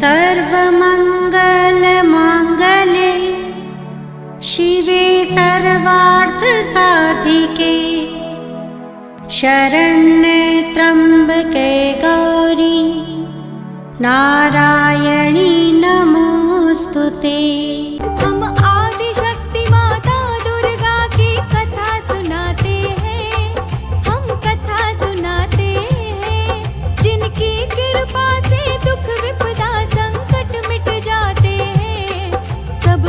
सर्वमङ्गलमाङ्गल्ये शिवे सर्वार्थसाधिके शरण्ये त्र्यम्बके गौरी नारायणी नमोस्तुते। हम आदिशक्ति माता दुर्गा की कथा सुनाते हैं, हम कथा सुनाते हैं। जिनकी कृपा से दुख विपदा संकट मिट जाते हैं। सब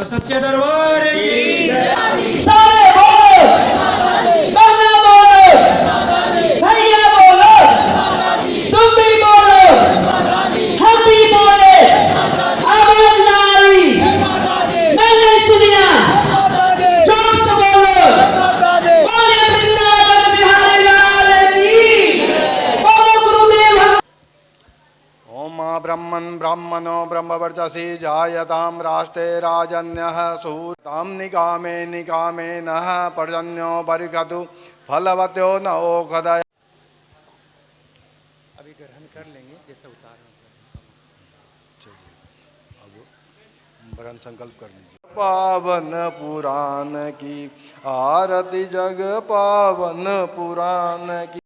सच्चे दरबार की सारे बोलो, बहना बोलो, भैया बोलो, तुम भी बोलो, हम भी बोले, आवाज ना आई, मैंने सुनिया, जोर से बोलो, बोले वृंदावन बिहारी लाल की, बोलो गुरुदेव। ओम ब्रह्मन् ब्रह्मणो ब्रह्मवर्चसि जायतां राष्ट्रे राजन्यः सूतां निकामे निकामे नः पर्जन्यो बर्हिषतु फलवत्यो न ओषधय। अभी ग्रहण कर लेंगे जैसे उतार। चलिए अब वरण संकल्प कर लीजिए। पावन पुराण की आरती जग पावन पुराण की।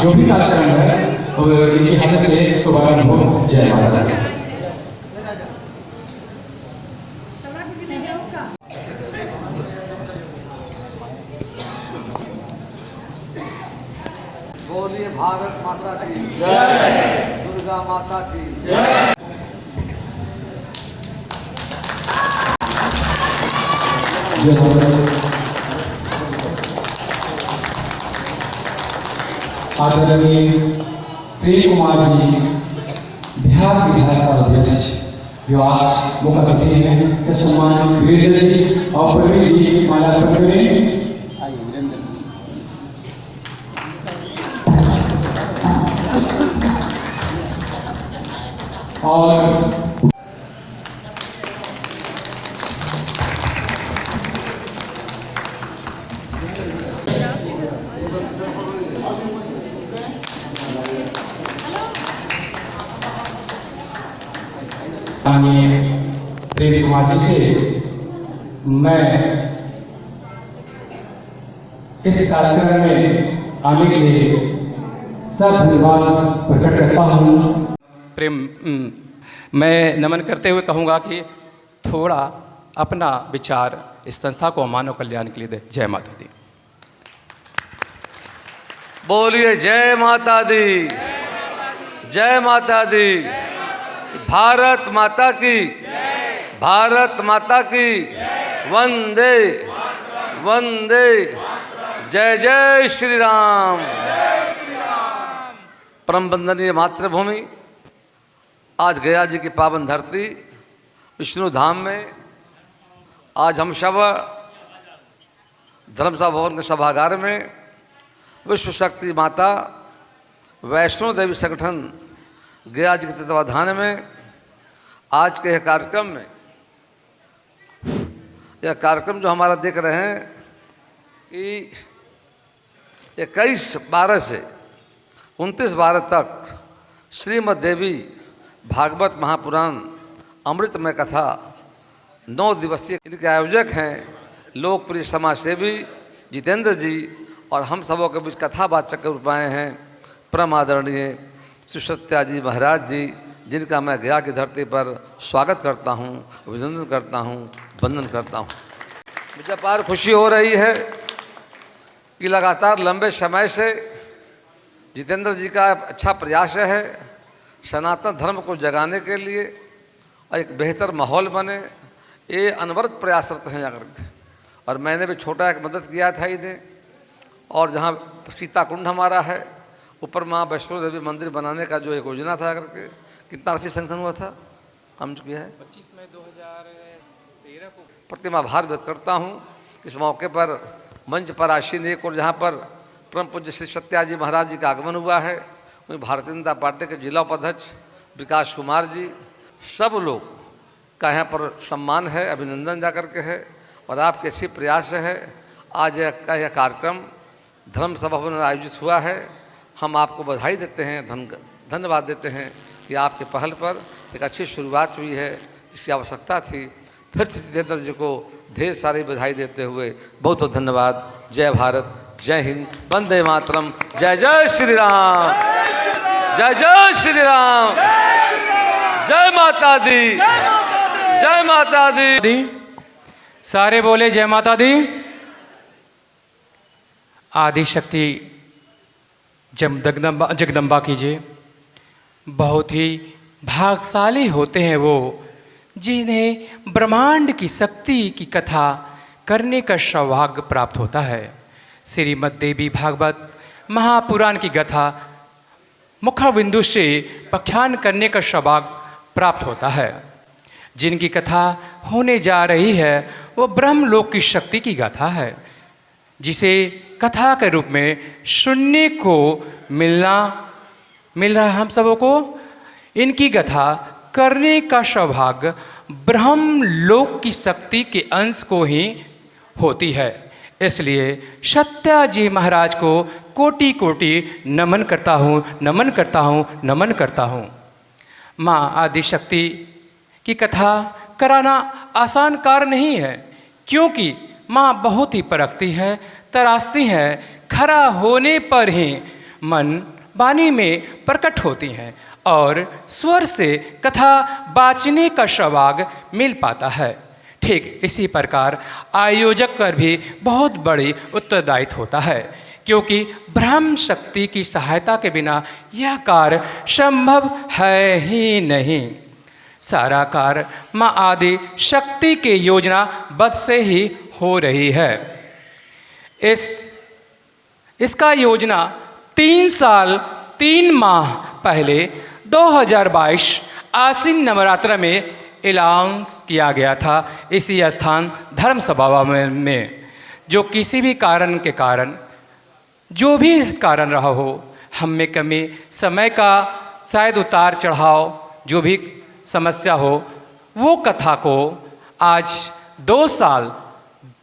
जो भी कार्यक्रम है वो इनके हाथ से शुभारंभ हो। जय माता दी। बोलिए भारत माता की जय, दुर्गा माता की जय। आदरणीय प्रेम कुमार जी बिहार विधानसभा अध्यक्ष जो आज मुख्य अतिथि हैं के सम्मान वीरेंद्र जी और प्रवीण जी माल्यार्पण करें। और प्रेम कुमार जी से मैं इस कार्यक्रम में आने के लिए सब धन्यवाद प्रकट करता हूँ। प्रेम मैं नमन करते हुए कहूँगा कि थोड़ा अपना विचार इस संस्था को मानव कल्याण के लिए दे। जय माता दी। बोलिए जय माता दी, जय माता दी। भारत माता की, भारत माता की। वंदे वंदे जय जय श्री राम। परम वंदनीय मातृभूमि, आज गया जी की पावन धरती विष्णु धाम में आज हम सब धर्मसभा भवन के सभागार में विश्व शक्ति माता वैष्णो देवी संगठन गया जी के तत्वाधान में आज के यह कार्यक्रम जो हमारा देख रहे हैं कि 21/12 से 29/12 तक श्रीमद् देवी भागवत महापुराण अमृतमय कथा 9 दिवसीय, इनके आयोजक हैं लोकप्रिय समाज सेवी जितेंद्र जी, और हम सबों के बीच कथावाचक के रूप में आए हैं परम आदरणीय श्री सत्या जी महाराज जी, जिनका मैं गया की धरती पर स्वागत करता हूँ, अभिनंदन करता हूँ, वंदन करता हूँ। मुझे अपार खुशी हो रही है कि लगातार लंबे समय से जितेंद्र जी का अच्छा प्रयास है सनातन धर्म को जगाने के लिए और एक बेहतर माहौल बने, ये अनवरत प्रयासरत हैं जाकर के। और मैंने भी छोटा एक मदद किया था इन्हें, और जहाँ सीता कुंड हमारा है ऊपर माँ वैष्णो देवी मंदिर बनाने का जो एक योजना था करके, कितना राशि सैंक्शन हुआ था, हम किया है 25 मई 2013 को। प्रतिमा भार व्यक्त करता हूँ इस मौके पर मंच पर आसीन एक और जहाँ पर परम पूज्य श्री सत्या जी महाराज जी का आगमन हुआ है, वहीं भारतीय जनता पार्टी के जिला उपाध्यक्ष विकास कुमार जी, सब लोग का यहाँ पर सम्मान है, अभिनंदन जा कर के है, और आपके अच्छी प्रयास है। आज का यह कार्यक्रम धर्म सभा भवन में आयोजित हुआ है। हम आपको बधाई देते हैं, धन्यवाद देते हैं कि आपके पहल पर एक अच्छी शुरुआत हुई है, जिसकी आवश्यकता थी। फिर से जितेंद्र जी को ढेर सारी बधाई देते हुए बहुत बहुत धन्यवाद। जय भारत, जय हिंद, वंदे मातरम, जय जय श्री राम, जय जय श्री राम, जय माता दी, जय माता दी। सारे बोले जय माता दी। आदि शक्ति जगदम्बा कीजिए। बहुत ही भाग्यशाली होते हैं वो जिन्हें ब्रह्मांड की शक्ति की कथा करने का सौभाग्य प्राप्त होता है। श्रीमद् देवी भागवत महापुराण की कथा मुखबिंदु से व्याख्यान करने का सौभाग्य प्राप्त होता है। जिनकी कथा होने जा रही है वो ब्रह्मलोक की शक्ति की गाथा है, जिसे कथा के रूप में सुनने को मिल रहा है हम सबों को। इनकी कथा करने का सौभाग्य ब्रह्मलोक की शक्ति के अंश को ही होती है। इसलिए सत्या जी महाराज को कोटि कोटि नमन करता हूँ, नमन करता हूँ, नमन करता हूँ। माँ आदिशक्ति की कथा कराना आसान कार्य नहीं है, क्योंकि माँ बहुत ही परखती है, तरासती हैं, खरा होने पर ही मन वाणी में प्रकट होती हैं और स्वर से कथा बाचने का सौभाग्य मिल पाता है। ठीक इसी प्रकार आयोजक पर भी बहुत बड़ी उत्तरदायित्व होता है, क्योंकि ब्रह्म शक्ति की सहायता के बिना यह कार्य संभव है ही नहीं। सारा कार्य माँ आदि शक्ति के योजना बद्ध से ही हो रही है। इसका योजना 3 साल 3 माह पहले 2022 आश्विन नवरात्र में ऐलान किया गया था इसी स्थान धर्म सभा में। जो किसी भी कारण के कारण जो भी कारण रहा हो, हम में कमी, समय का शायद उतार चढ़ाव, जो भी समस्या हो, वो कथा को आज 2 साल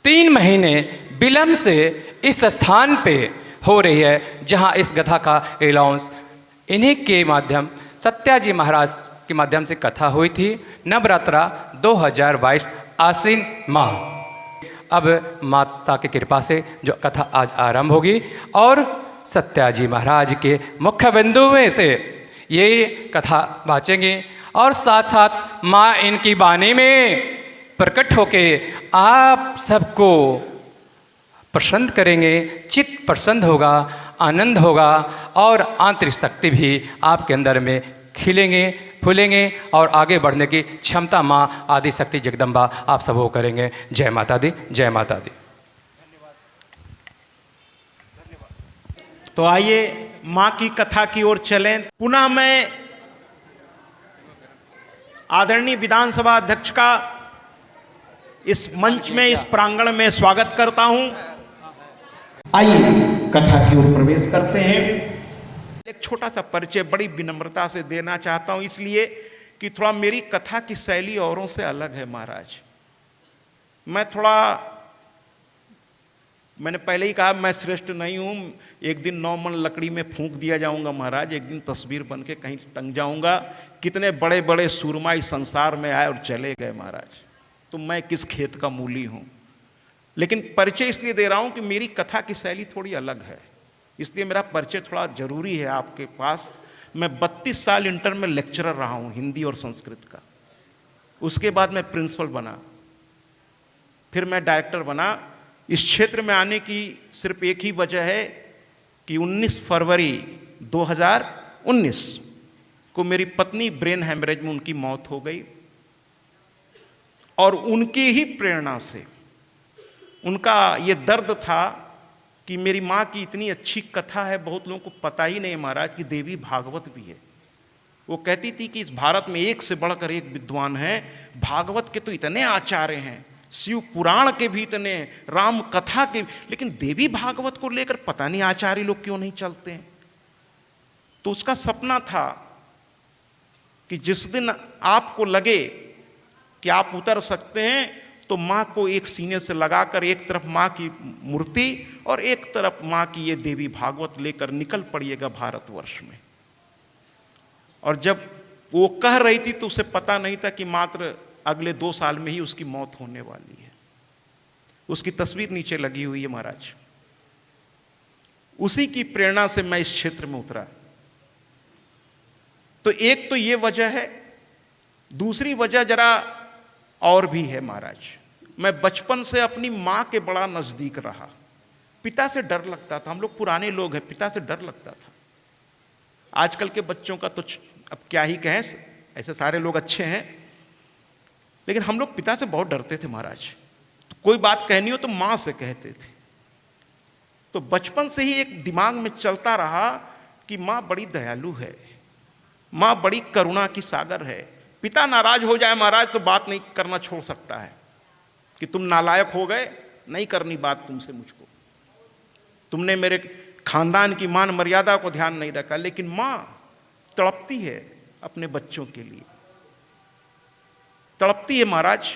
3 महीने विलम्ब से इस स्थान पे हो रही है, जहां इस कथा का अनाउंस इन्हीं के माध्यम सत्या जी महाराज के माध्यम से कथा हुई थी। नवरात्रा 2022 आश्विन माह। अब माता की कृपा से जो कथा आज आरंभ होगी और सत्या जी महाराज के मुख्य बिंदु में से ये कथा वाचेंगे और साथ साथ माँ इनकी वाणी में प्रकट होके आप सबको प्रसन्न करेंगे, चित्त प्रसन्न होगा, आनंद होगा और आंतरिक शक्ति भी आपके अंदर में खिलेंगे, फूलेंगे और आगे बढ़ने की क्षमता माँ आदि शक्ति जगदम्बा आप सब वो करेंगे। जय माता दी, जय माता दी। तो आइए माँ की कथा की ओर चलें। पुनः मैं आदरणीय विधानसभा अध्यक्ष का इस मंच में, इस प्रांगण में स्वागत करता हूं। आइए कथा की ओर प्रवेश करते हैं। एक छोटा सा परिचय बड़ी विनम्रता से देना चाहता हूं, इसलिए कि थोड़ा मेरी कथा की शैली औरों से अलग है महाराज। मैंने पहले ही कहा मैं श्रेष्ठ नहीं हूं। एक दिन 9 मन लकड़ी में फूंक दिया जाऊंगा महाराज, एक दिन तस्वीर बन के कहीं टंग जाऊंगा। कितने बड़े बड़े सूरमा इस संसार में आए और चले गए महाराज, तो मैं किस खेत का मूली हूं। लेकिन परिचय इसलिए दे रहा हूं कि मेरी कथा की शैली थोड़ी अलग है, इसलिए मेरा परिचय थोड़ा जरूरी है आपके पास। मैं 32 साल इंटर में लेक्चरर रहा हूं हिंदी और संस्कृत का। उसके बाद मैं प्रिंसिपल बना, फिर मैं डायरेक्टर बना। इस क्षेत्र में आने की सिर्फ एक ही वजह है कि 19 फरवरी 2019 को मेरी पत्नी ब्रेन हेमरेज में उनकी मौत हो गई, और उनकी ही प्रेरणा से, उनका ये दर्द था कि मेरी माँ की इतनी अच्छी कथा है, बहुत लोगों को पता ही नहीं महाराज कि देवी भागवत भी है। वो कहती थी कि इस भारत में एक से बढ़कर एक विद्वान है, भागवत के तो इतने आचार्य हैं, शिव पुराण के भी इतने, राम कथा के, लेकिन देवी भागवत को लेकर पता नहीं आचार्य लोग क्यों नहीं चलते हैं। तो उसका सपना था कि जिस दिन आपको लगे कि आप उतर सकते हैं, तो माँ को एक सीने से लगाकर एक तरफ माँ की मूर्ति और एक तरफ माँ की ये देवी भागवत लेकर निकल पड़िएगा भारतवर्ष में। और जब वो कह रही थी तो उसे पता नहीं था कि मात्र अगले 2 साल में ही उसकी मौत होने वाली है। उसकी तस्वीर नीचे लगी हुई है महाराज। उसी की प्रेरणा से मैं इस क्षेत्र में उतरा। तो एक तो ये वजह है, दूसरी वजह जरा और भी है महाराज। मैं बचपन से अपनी मां के बड़ा नजदीक रहा। पिता से डर लगता था, हम लोग पुराने लोग हैं, पिता से डर लगता था। आजकल के बच्चों का तो अब क्या ही कहें, ऐसे सारे लोग अच्छे हैं, लेकिन हम लोग पिता से बहुत डरते थे महाराज। तो कोई बात कहनी हो तो मां से कहते थे। तो बचपन से ही एक दिमाग में चलता रहा कि मां बड़ी दयालु है, मां बड़ी करुणा की सागर है। पिता नाराज हो जाए महाराज तो बात नहीं करना छोड़ सकता है कि तुम नालायक हो गए, नहीं करनी बात तुमसे मुझको, तुमने मेरे खानदान की मान मर्यादा को ध्यान नहीं रखा। लेकिन मां तड़पती है अपने बच्चों के लिए, तड़पती है महाराज।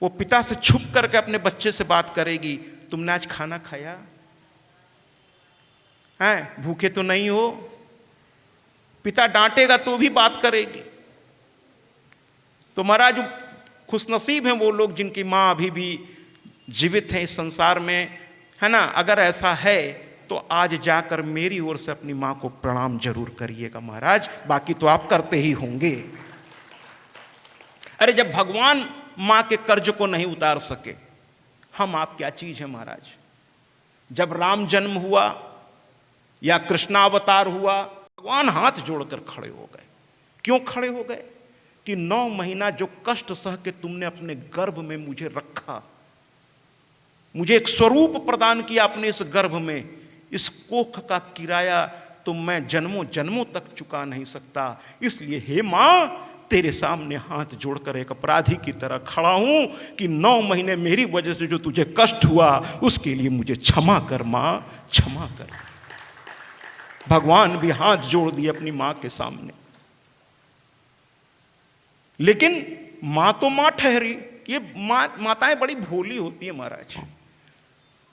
वो पिता से छुप करके अपने बच्चे से बात करेगी, तुमने आज खाना खाया है, भूखे तो नहीं हो। पिता डांटेगा तो भी बात करेगी। तो महाराज खुशनसीब हैं वो लोग जिनकी मां अभी भी जीवित है इस संसार में, है ना। अगर ऐसा है तो आज जाकर मेरी ओर से अपनी मां को प्रणाम जरूर करिएगा महाराज, बाकी तो आप करते ही होंगे। अरे जब भगवान मां के कर्ज को नहीं उतार सके, हम आप क्या चीज है महाराज। जब राम जन्म हुआ या कृष्णावतार हुआ, भगवान हाथ जोड़कर खड़े हो गए। क्यों खड़े हो गए? कि 9 महीना जो कष्ट सह के तुमने अपने गर्भ में मुझे रखा, मुझे एक स्वरूप प्रदान किया अपने इस गर्भ में, इस कोख का किराया तो मैं जन्मों जन्मों तक चुका नहीं सकता। इसलिए हे मां, तेरे सामने हाथ जोड़कर एक अपराधी की तरह खड़ा हूं कि 9 महीने मेरी वजह से जो तुझे कष्ट हुआ उसके लिए मुझे क्षमा कर मां, क्षमा कर। भगवान भी हाथ जोड़ दिए अपनी मां के सामने। लेकिन मां तो मां ठहरी। ये माताएं बड़ी भोली होती है महाराज।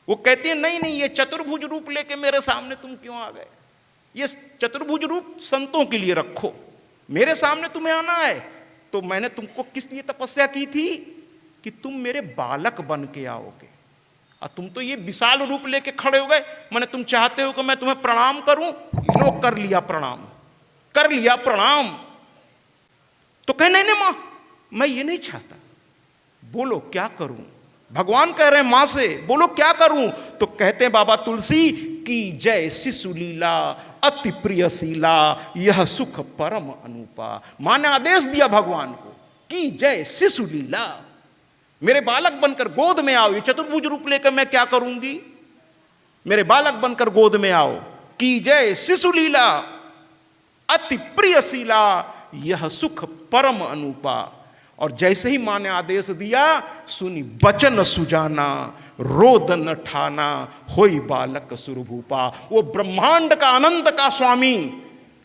वो कहती है नहीं नहीं, ये चतुर्भुज रूप लेके मेरे सामने तुम क्यों आ गए? ये चतुर्भुज रूप संतों के लिए रखो, मेरे सामने तुम्हें आना है। तो मैंने तुमको किस लिए तपस्या की थी? कि तुम मेरे बालक बन के आओगे, और तुम तो ये विशाल रूप लेके खड़े हो गए। मैंने तुम चाहते हो कि मैं तुम्हें प्रणाम करूं? लो कर लिया प्रणाम, कर लिया प्रणाम। तो कहे नहीं नहीं मां, मैं ये नहीं चाहता। बोलो क्या करूं? भगवान कह रहे हैं मां से, बोलो क्या करूं? तो कहते हैं बाबा तुलसी की जय शिशु लीला अति प्रियशीला यह सुख परम अनुपा। माँ ने आदेश दिया भगवान को कि जय शिशु लीला, मेरे बालक बनकर गोद में आओ। ये चतुर्भुज रूप लेकर मैं क्या करूंगी, मेरे बालक बनकर गोद में आओ। की जय शिशु लीला अति प्रियशीला यह सुख परम अनुपा। और जैसे ही मां ने आदेश दिया, सुनी बचन सुजाना रोदन ठाना होई बालक सुरभूपा। वो ब्रह्मांड का अनंत का स्वामी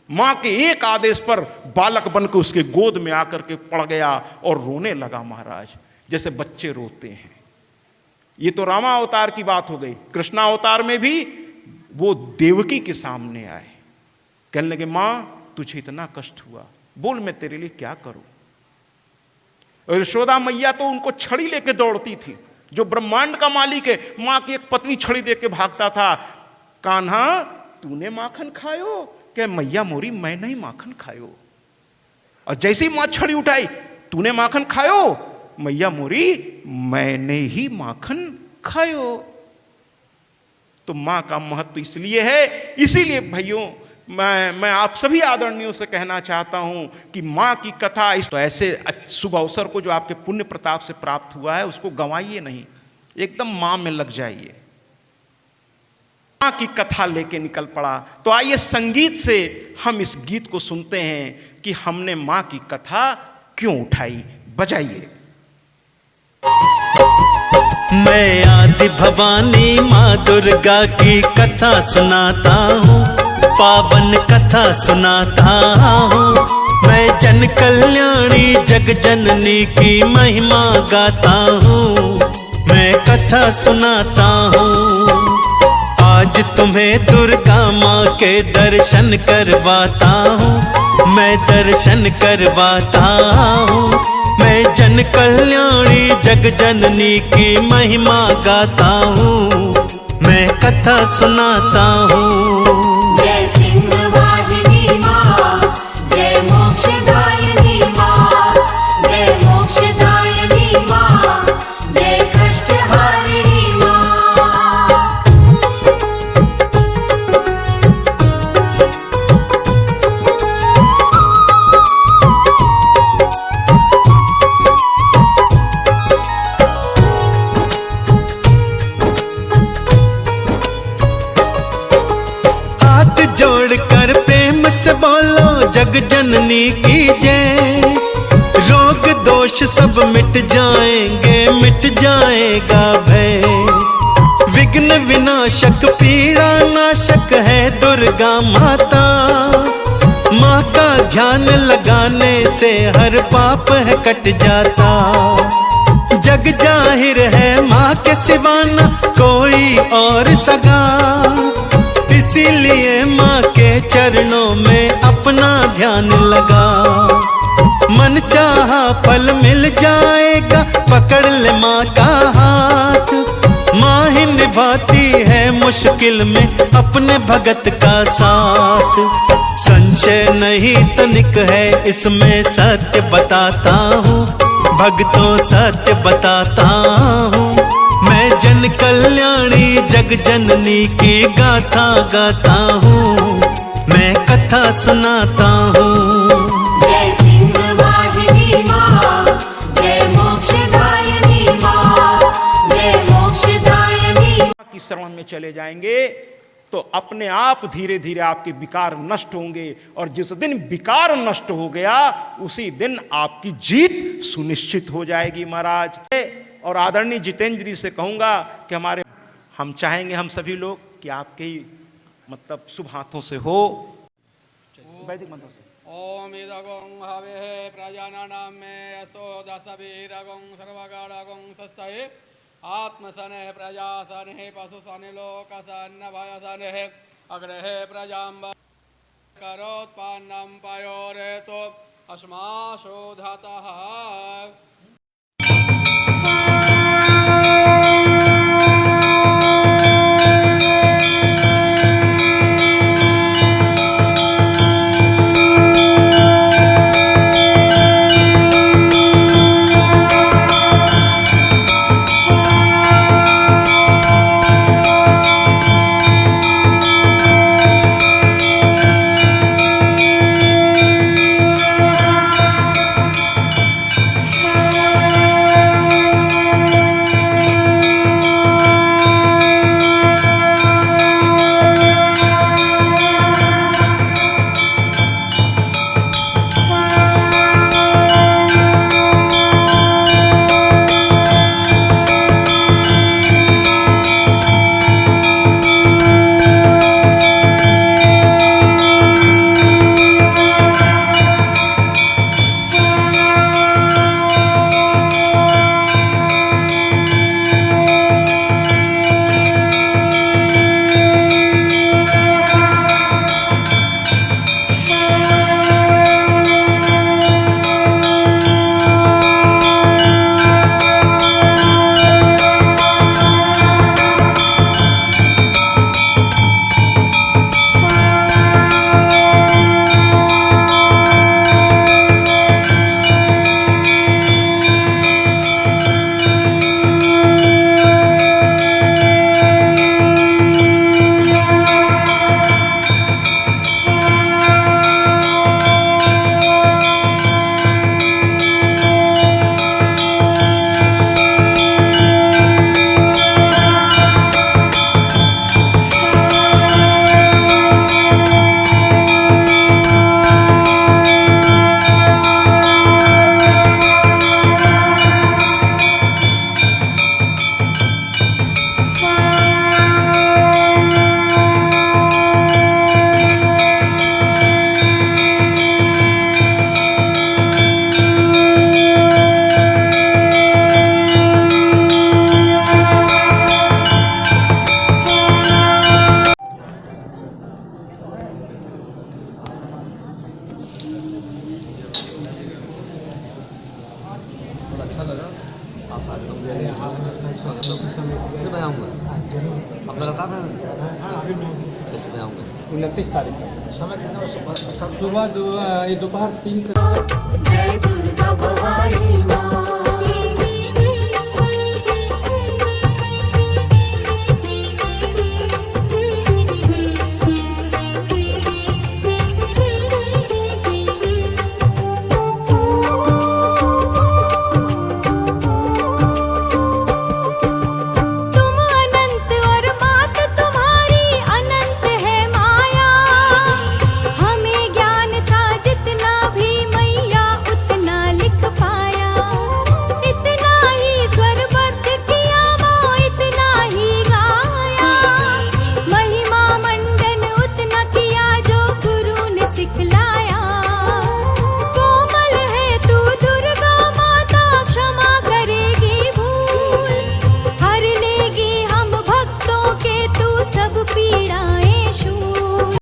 मां के एक आदेश पर बालक बनकर उसके गोद में आकर के पड़ गया और रोने लगा महाराज, जैसे बच्चे रोते हैं। ये तो रामा अवतार की बात हो गई। कृष्णा अवतार में भी वो देवकी के सामने आए, कहने लगे मां तुझे इतना कष्ट हुआ, बोल मैं तेरे लिए क्या करूं। और यशोदा मैया तो उनको छड़ी लेके दौड़ती थी, जो ब्रह्मांड का मालिक है मां की एक पत्नी छड़ी दे के भागता था। कान्हा तूने माखन खायो, क्या मैया मोरी मैं नहीं माखन खायो। और जैसे ही मां छड़ी उठाई, तूने माखन खायो, मैया मोरी मैंने ही माखन खायो। तो मां का महत्व इसलिए है। इसीलिए भाइयों मैं आप सभी आदरणीयों से कहना चाहता हूं कि मां की कथा इस तो ऐसे शुभ अवसर को जो आपके पुण्य प्रताप से प्राप्त हुआ है उसको गंवाइए नहीं, एकदम मां में लग जाइए। मां की कथा लेके निकल पड़ा। तो आइए संगीत से हम इस गीत को सुनते हैं कि हमने मां की कथा क्यों उठाई। बजाइए। मैं आदि भवानी माँ दुर्गा की कथा सुनाता हूँ, पावन कथा सुनाता हूँ। मैं जन कल्याणी जग जननी की महिमा गाता हूँ, मैं कथा सुनाता हूँ। आज तुम्हें दुर्गा माँ के दर्शन करवाता हूँ, मैं दर्शन करवाता हूँ। मैं जन कल्याणी जग जननी की महिमा गाता हूँ, मैं कथा सुनाता हूँ। जय सिंहवाहिनी माँ, जय मोक्षदायिनी माँ, जय मोक्षदायिनी माँ, जय कष्टहारिणी माँ। जोड़कर प्रेम से बोलो जग जननी की जय। रोग दोष सब मिट जाएंगे, मिट जाएगा भय। विघ्न विनाशक पीड़ा नाशक है दुर्गा माता। माँ का ध्यान लगाने से हर पाप है कट जाता। जग जाहिर है माँ के सिवा न कोई और सगा। इसीलिए माँ के चरणों में अपना ध्यान लगा। मन चाहा फल मिल जाएगा, पकड़ ले माँ का हाथ। माँ ही निभाती है मुश्किल में अपने भगत का साथ। संशय नहीं तनिक है इसमें, सत्य बताता हूँ भक्तों सत्य बताता हूँ। मैं जन कल्याणी जग जननी की गाथा गाता हूँ, मैं कथा सुनाता हूँ। जय सिंहवाहिनी माँ, जय मोक्षदायिनी माँ, जय मोक्षदायिनी। की शरण में चले जाएंगे तो अपने आप धीरे धीरे आपके विकार नष्ट होंगे। और जिस दिन विकार नष्ट हो गया उसी दिन आपकी जीत सुनिश्चित हो जाएगी महाराज। और आदरणीय जितेंद्र जी से कहूंगा कि हम चाहेंगे हम सभी लोग कि आपके ही मतलब शुभ हाथों से हो। वैदिक मंत्रों से ओम इदगं हवे प्रजानानां में अस्तो दशवीरगं सर्वगणगं सस्तये आत्मसने प्रजासने पशुसने लोकसन्न भयसने अग्रहे प्रजां करोत्पन्नं पयोरेतो अस्माशोधतः। स्वागत होगा। मैं आऊँगा, अब लगातार चलिए मैं आऊँगा। 29 तारीख तक समय कितना? सुबह दोपहर 3 से। जय दुर्गा भवानी माँ।